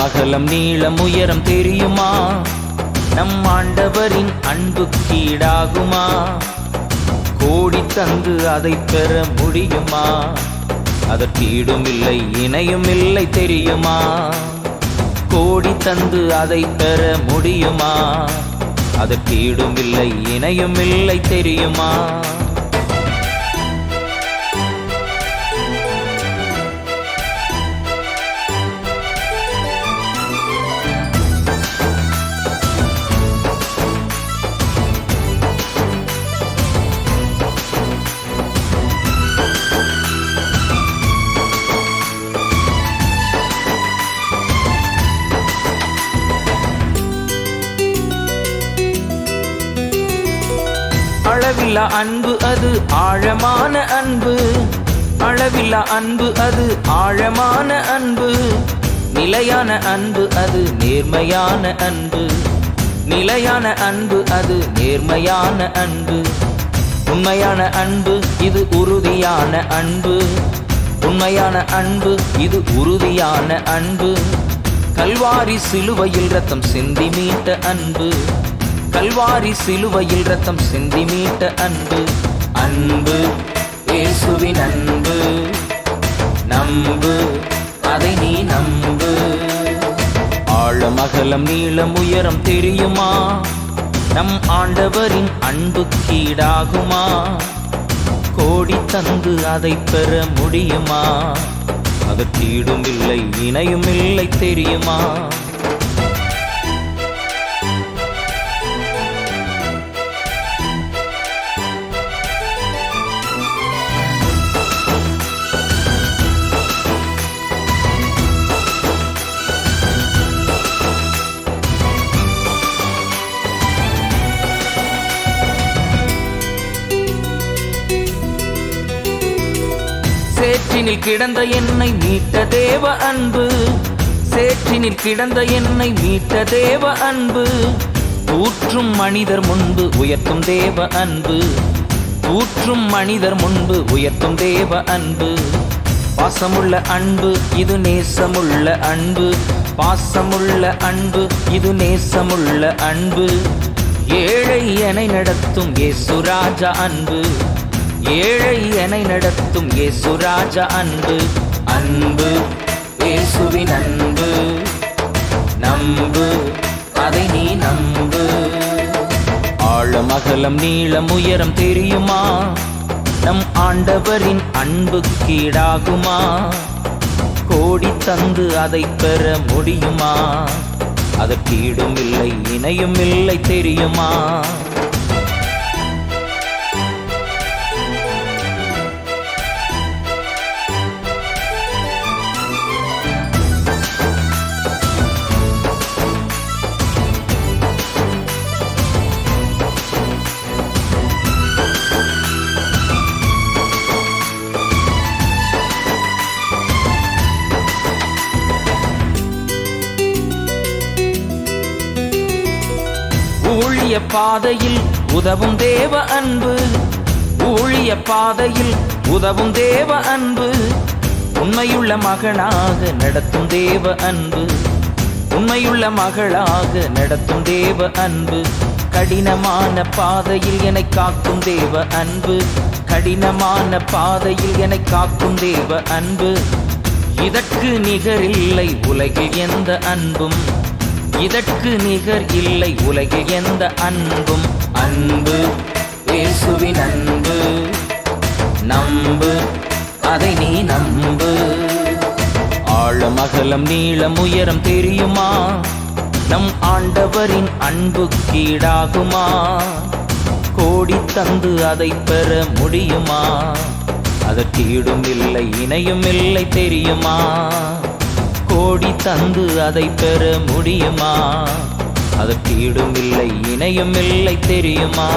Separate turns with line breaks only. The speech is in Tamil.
அகலம் நீளம் உயரம் தெரியுமா? நம் ஆண்டவரின் அன்புக்கீடாகுமா? கோடி தந்து அதை பெற முடியுமா? அதற்கீடும் இல்லை இணையும் இல்லை தெரியுமா? கோடி தந்து அதை பெற முடியுமா? அதற்கீடும் இல்லை இணையும் இல்லை தெரியுமா? அளவில்லா அன்பு அது ஆழமான அன்பு, அளவில்லா அன்பு அது ஆழமான அன்பு, நிலையான அன்பு அது நேர்மையான அன்பு, நிலையான அன்பு அது நேர்மையான அன்பு, உண்மையான அன்பு இது உறுதியான அன்பு, உண்மையான அன்பு இது உறுதியான அன்பு, கல்வாரி சிலுவையில் ரத்தம் சிந்தி மீட்ட அன்பு, கல்வாரி சிலுவையில் ரத்தம் சிந்தி மீட்ட அன்பு, அன்பு இயேசுவின் அன்பு, நம்பு அதை நீ நம்பு. ஆழம் அகலம் நீளம் உயரம் தெரியுமா? நம் ஆண்டவரின் அன்புக்கீடாகுமா? கோடி தந்து அதை பெற முடியுமா? அதற்கீடும் இல்லை இணையும் இல்லை தெரியுமா? சேற்றினில் கிடந்த என்னை மீட்ட தேவ அன்பு, சேற்றினில் கிடந்த என்னை மீட்ட தேவ அன்பு, ஊற்றும் மனிதர் முன்பு உயர்த்தும் தேவ அன்பு, ஊற்றும் மனிதர் முன்பு உயர்த்தும் தேவ அன்பு, பாசமுள்ள அன்பு இது நேசமுள்ள அன்பு, பாசமுள்ள அன்பு இது நேசமுள்ள அன்பு, ஏழை எனை நடத்தும் இயேசு ராஜா அன்பு, ஏழை எனை நடத்தும் இயேசு ராஜா அன்பு, அன்பு இயேசுவின் அன்பு, நம்பு அதை நீ நம்பு. ஆழம் அகலம் நீளம் உயரம் தெரியுமா? நம் ஆண்டவரின் அன்புக்கீடாகுமா? கோடி தந்து அதை பெற முடியுமா? அதற்கீடும் இல்லை இணையும் இல்லை தெரியுமா? ஊழிய பாதையில் உதவும் தேவ அன்பு, ஊழிய பாதையில் உதவும் தேவ அன்பு, உண்மையுள்ள மகனாக நடத்தும் தேவ அன்பு, உண்மையுள்ள மகளாக நடத்தும் தேவ அன்பு, கடினமான பாதையில் என்னை காக்கும் தேவ அன்பு, கடினமான பாதையில் என்னை காக்கும் தேவ அன்பு, இதற்கு நிகர் இல்லை உலகில் எந்த அன்பும், இதற்கு நிகர் இல்லை உலகில் எந்த அன்பும், அன்பு இயேசுவின் அன்பு, நம்பு அதை நீ நம்பு. ஆழம் அகலம் நீளம் உயரம் தெரியுமா? நம் ஆண்டவரின் அன்புக்கீடாகுமா? கோடி தந்து அதை பெற முடியுமா? அதற்கீடும் இல்லை இணையும் இல்லை தெரியுமா? கோடி தந்து அதை பெற முடியுமா? அதற்கீடும் இல்லை இணையும் இல்லை தெரியுமா?